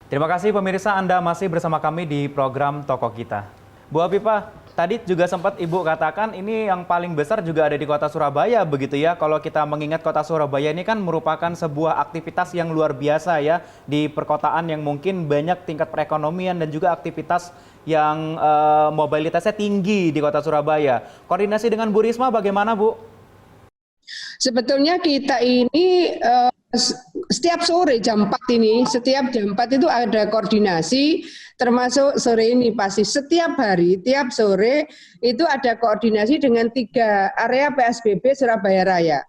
Terima kasih pemirsa, Anda masih bersama kami di program Toko Kita. Bu Afifah, tadi juga sempat Ibu katakan ini yang paling besar juga ada di kota Surabaya begitu ya. Kalau kita mengingat kota Surabaya ini kan merupakan sebuah aktivitas yang luar biasa ya di perkotaan yang mungkin banyak tingkat perekonomian dan juga aktivitas yang mobilitasnya tinggi di kota Surabaya. Koordinasi dengan Bu Risma bagaimana Bu? Sebetulnya kita ini setiap sore jam 4 ini, setiap jam 4 itu ada koordinasi, termasuk sore ini pasti setiap hari, tiap sore itu ada koordinasi dengan 3 area PSBB Surabaya Raya.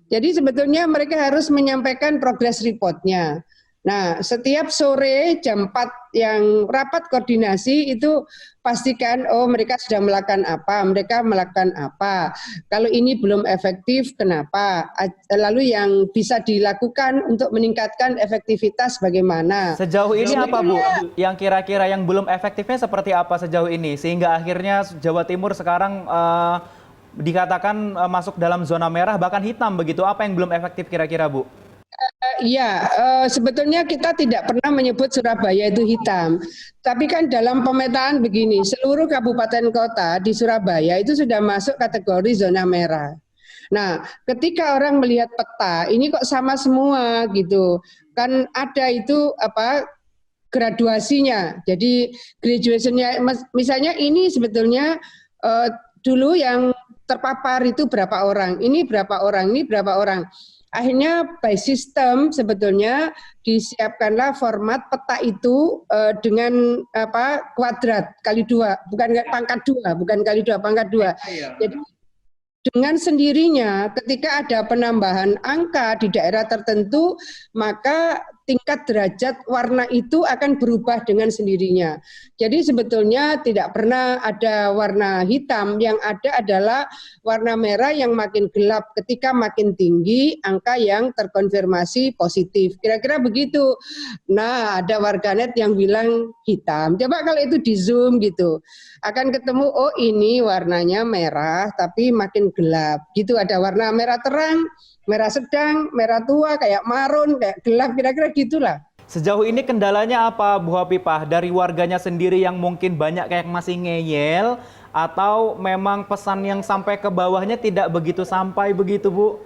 Jadi sebetulnya mereka harus menyampaikan progress report-nya. Nah, setiap sore jam 4 yang rapat koordinasi itu pastikan mereka sudah melakukan apa, mereka melakukan apa. Kalau ini belum efektif, kenapa? Lalu yang bisa dilakukan untuk meningkatkan efektivitas bagaimana. Sejauh ini apa Bu? Yang kira-kira yang belum efektifnya seperti apa sejauh ini? Sehingga akhirnya Jawa Timur sekarang dikatakan masuk dalam zona merah bahkan hitam begitu. Apa yang belum efektif kira-kira Bu? Iya, sebetulnya kita tidak pernah menyebut Surabaya itu hitam. Tapi kan dalam pemetaan begini, seluruh kabupaten kota di Surabaya itu sudah masuk kategori zona merah. Nah, ketika orang melihat peta, ini kok sama semua gitu. Kan ada itu graduasinya. Jadi graduationnya, misalnya ini sebetulnya dulu yang terpapar itu berapa orang, ini berapa orang, ini berapa orang. Akhirnya by system sebetulnya disiapkanlah format peta itu dengan kuadrat kali 2, bukan pangkat 2, bukan kali 2, pangkat 2. Jadi dengan sendirinya ketika ada penambahan angka di daerah tertentu, maka tingkat derajat warna itu akan berubah dengan sendirinya. Jadi sebetulnya tidak pernah ada warna hitam, yang ada adalah warna merah yang makin gelap ketika makin tinggi angka yang terkonfirmasi positif. Kira-kira begitu. Nah, ada warganet yang bilang hitam. Coba kalau itu di zoom gitu, akan ketemu oh ini warnanya merah tapi makin gelap. Gitu, ada warna merah terang, merah sedang, merah tua, kayak marun, kayak gelap, kira-kira gitulah. Sejauh ini kendalanya apa Bu Afifah? Dari warganya sendiri yang mungkin banyak kayak masih ngeyel, atau memang pesan yang sampai ke bawahnya tidak begitu sampai begitu Bu?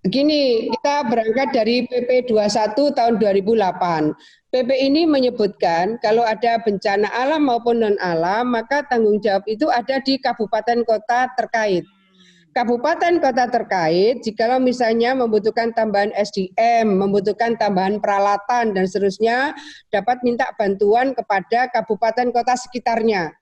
Begini, kita berangkat dari PP 21 tahun 2008. PP ini menyebutkan kalau ada bencana alam maupun non-alam, maka tanggung jawab itu ada di kabupaten kota terkait. Kabupaten kota terkait, jikalau misalnya membutuhkan tambahan SDM, membutuhkan tambahan peralatan dan seterusnya, dapat minta bantuan kepada kabupaten kota sekitarnya.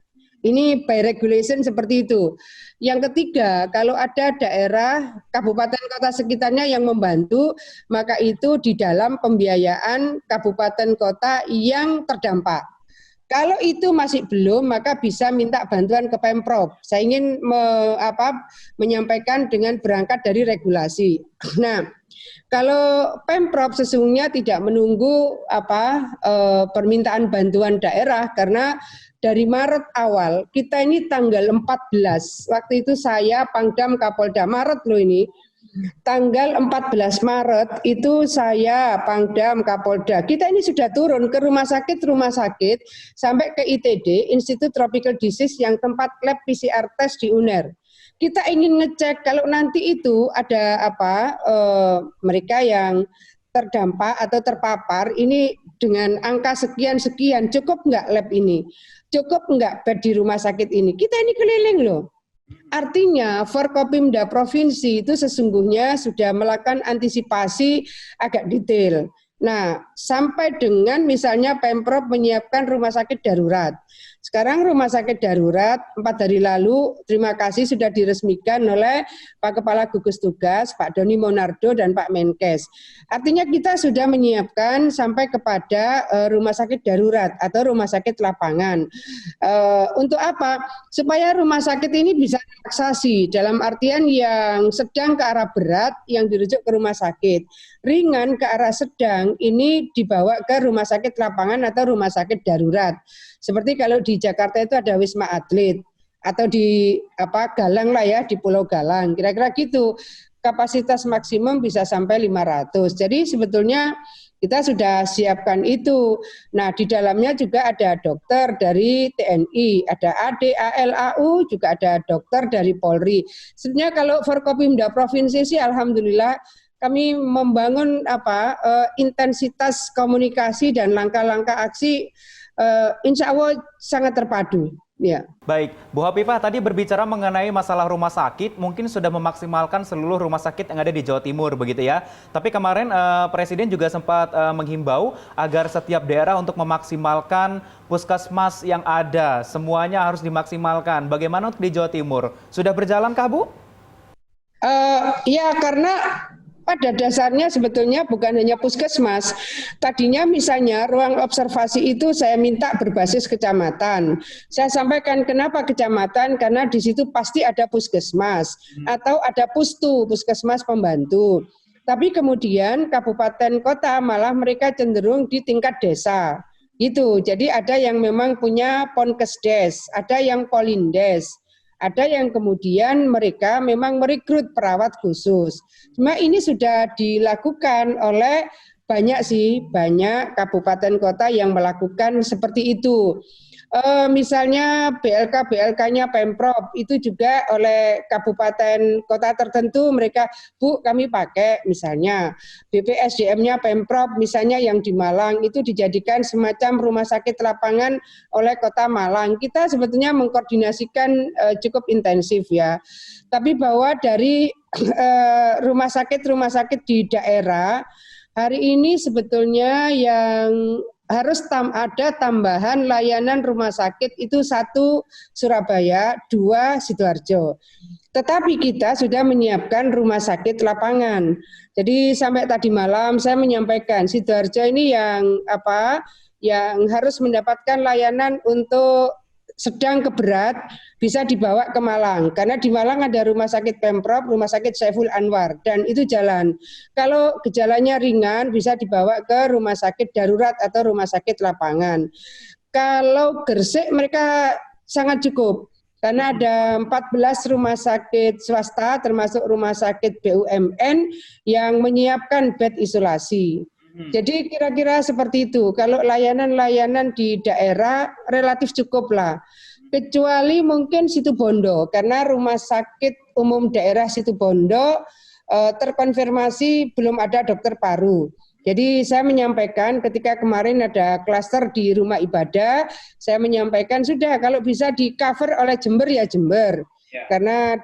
Ini by regulation seperti itu. Yang ketiga, kalau ada daerah kabupaten kota sekitarnya yang membantu, maka itu di dalam pembiayaan kabupaten kota yang terdampak. Kalau itu masih belum, maka bisa minta bantuan ke Pemprov. Saya ingin menyampaikan dengan berangkat dari regulasi. Nah, kalau Pemprov sesungguhnya tidak menunggu permintaan bantuan daerah, karena dari Maret awal, kita ini tanggal 14, waktu itu saya Pangdam Kapolda, Maret loh ini, tanggal 14 Maret itu saya Pangdam Kapolda, kita ini sudah turun ke rumah sakit sampai ke ITD, Institut Tropical Disease yang tempat lab PCR test di UNER. Kita ingin ngecek kalau nanti itu ada mereka yang terdampak atau terpapar ini dengan angka sekian-sekian, cukup nggak lab ini? Cukup nggak bed di rumah sakit ini? Kita ini keliling loh. Artinya Forkopimda Provinsi itu sesungguhnya sudah melakukan antisipasi agak detail. Nah, sampai dengan misalnya Pemprov menyiapkan rumah sakit darurat. Sekarang rumah sakit darurat 4 hari lalu, terima kasih sudah diresmikan oleh Pak Kepala Gugus Tugas, Pak Doni Monardo dan Pak Menkes. Artinya kita sudah menyiapkan sampai kepada rumah sakit darurat atau rumah sakit lapangan. Untuk apa? Supaya rumah sakit ini bisa relaksasi, dalam artian yang sedang ke arah berat yang dirujuk ke rumah sakit, ringan ke arah sedang ini dibawa ke rumah sakit lapangan atau rumah sakit darurat. Seperti kalau di Jakarta itu ada Wisma Atlet, atau di Galang lah ya, di Pulau Galang. Kira-kira gitu. Kapasitas maksimum bisa sampai 500. Jadi sebetulnya kita sudah siapkan itu. Nah, di dalamnya juga ada dokter dari TNI, ada AD, AL, AU, juga ada dokter dari Polri. Sebenarnya kalau Forkopimda Provinsi sih alhamdulillah kami membangun intensitas komunikasi dan langkah-langkah aksi insya Allah sangat terpadu. Ya. Baik, Bu Hafifah tadi berbicara mengenai masalah rumah sakit, mungkin sudah memaksimalkan seluruh rumah sakit yang ada di Jawa Timur, begitu ya. Tapi kemarin Presiden juga sempat menghimbau agar setiap daerah untuk memaksimalkan puskesmas yang ada, semuanya harus dimaksimalkan. Bagaimana untuk di Jawa Timur? Sudah berjalankah, Bu? Ya, karena pada dasarnya sebetulnya bukan hanya puskesmas. Tadinya misalnya ruang observasi itu saya minta berbasis kecamatan. Saya sampaikan kenapa kecamatan, karena di situ pasti ada puskesmas atau ada pustu, puskesmas pembantu. Tapi kemudian kabupaten kota malah mereka cenderung di tingkat desa. Gitu. Jadi ada yang memang punya Ponkesdes, ada yang Polindes. Ada yang kemudian mereka memang merekrut perawat khusus. Cuma ini sudah dilakukan oleh banyak kabupaten kota yang melakukan seperti itu. Misalnya BLK-nya Pemprov itu juga oleh kabupaten kota tertentu mereka, Bu kami pakai misalnya BPSDM-nya Pemprov misalnya yang di Malang itu dijadikan semacam rumah sakit lapangan oleh kota Malang. Kita sebetulnya mengkoordinasikan cukup intensif ya. Tapi bahwa dari rumah sakit di daerah hari ini sebetulnya yang harus ada tambahan layanan rumah sakit itu 1 Surabaya, 2 Sidoarjo. Tetapi kita sudah menyiapkan rumah sakit lapangan. Jadi sampai tadi malam saya menyampaikan Sidoarjo ini yang harus mendapatkan layanan untuk sedang ke berat bisa dibawa ke Malang. Karena di Malang ada rumah sakit Pemprov, rumah sakit Saiful Anwar, dan itu jalan. Kalau gejalanya ringan bisa dibawa ke rumah sakit darurat atau rumah sakit lapangan. Kalau Gresik mereka sangat cukup. Karena ada 14 rumah sakit swasta termasuk rumah sakit BUMN yang menyiapkan bed isolasi. Jadi kira-kira seperti itu. Kalau layanan-layanan di daerah relatif cukup lah. Kecuali mungkin Situbondo, karena rumah sakit umum daerah Situbondo terkonfirmasi belum ada dokter paru. Jadi saya menyampaikan ketika kemarin ada klaster di rumah ibadah, saya menyampaikan sudah kalau bisa di cover oleh Jember ya Jember. Ya. Karena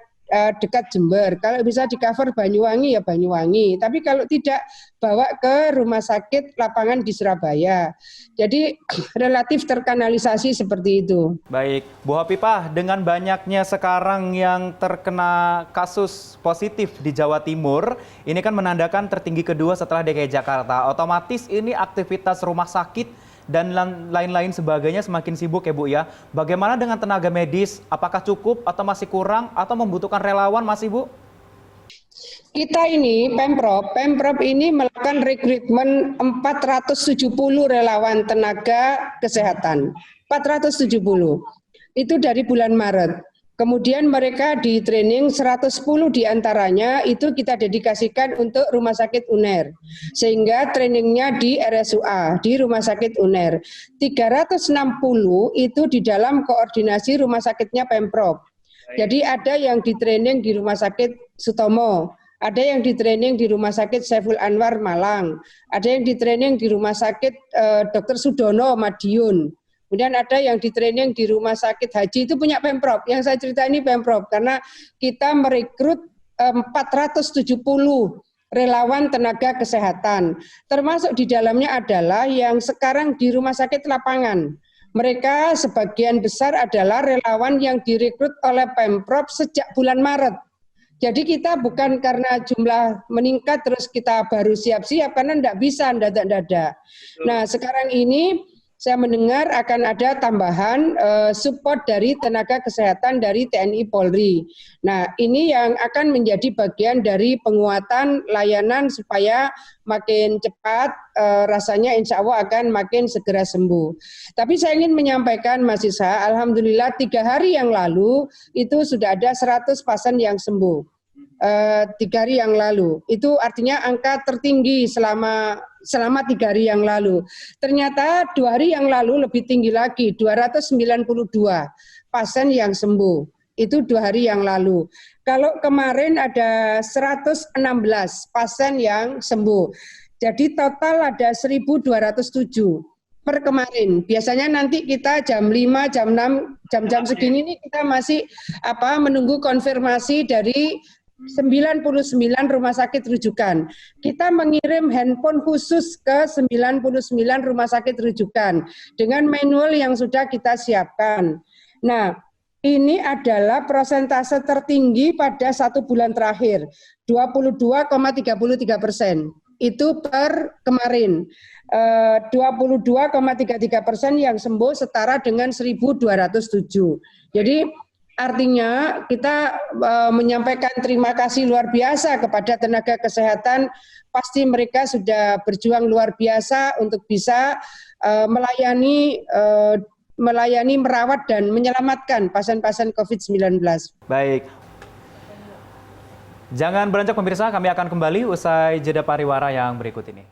dekat Jember. Kalau bisa di cover Banyuwangi ya Banyuwangi. Tapi kalau tidak bawa ke rumah sakit lapangan di Surabaya. Jadi relatif terkanalisasi seperti itu. Baik, Bu Hafifah, dengan banyaknya sekarang yang terkena kasus positif di Jawa Timur, ini kan menandakan tertinggi kedua setelah DKI Jakarta. Otomatis ini aktivitas rumah sakit dan lain-lain sebagainya semakin sibuk ya Bu ya. Bagaimana dengan tenaga medis? Apakah cukup atau masih kurang atau membutuhkan relawan masih Bu? Kita ini Pemprov ini melakukan rekrutmen 470 relawan tenaga kesehatan. 470. Itu dari bulan Maret. Kemudian mereka di training 110 diantaranya itu kita dedikasikan untuk rumah sakit UNER. Sehingga trainingnya di RSUA, di rumah sakit UNER. 360 itu di dalam koordinasi rumah sakitnya Pemprov. Jadi ada yang di training di rumah sakit Sutomo, ada yang di training di rumah sakit Saiful Anwar Malang, ada yang di training di rumah sakit Dr. Sudono Madiun. Kemudian ada yang di training di rumah sakit haji, itu punya Pemprov. Yang saya cerita ini Pemprov, karena kita merekrut 470 relawan tenaga kesehatan. Termasuk di dalamnya adalah yang sekarang di rumah sakit lapangan. Mereka sebagian besar adalah relawan yang direkrut oleh Pemprov sejak bulan Maret. Jadi kita bukan karena jumlah meningkat terus kita baru siap-siap, karena tidak bisa, tidak. Nah sekarang ini saya mendengar akan ada tambahan support dari tenaga kesehatan dari TNI Polri. Nah, ini yang akan menjadi bagian dari penguatan layanan supaya makin cepat, rasanya insya Allah akan makin segera sembuh. Tapi saya ingin menyampaikan Mas Isha, alhamdulillah 3 hari yang lalu itu sudah ada 100 pasien yang sembuh. 3 hari yang lalu. Itu artinya angka tertinggi selama 3 hari yang lalu. Ternyata 2 hari yang lalu lebih tinggi lagi, 292 pasien yang sembuh. Itu 2 hari yang lalu. Kalau kemarin ada 116 pasien yang sembuh. Jadi total ada 1.207 per kemarin. Biasanya nanti kita jam 5, jam 6, jam-jam segini nih kita masih menunggu konfirmasi dari 99 rumah sakit rujukan. Kita mengirim handphone khusus ke 99 rumah sakit rujukan dengan manual yang sudah kita siapkan. Nah, ini adalah persentase tertinggi pada 1 bulan terakhir, 22,33%. Itu per kemarin. 22,33% yang sembuh setara dengan 1.207. Jadi artinya kita menyampaikan terima kasih luar biasa kepada tenaga kesehatan. Pasti mereka sudah berjuang luar biasa untuk bisa melayani, merawat dan menyelamatkan pasien-pasien COVID-19. Baik. Jangan beranjak pemirsa, kami akan kembali usai jeda pariwara yang berikut ini.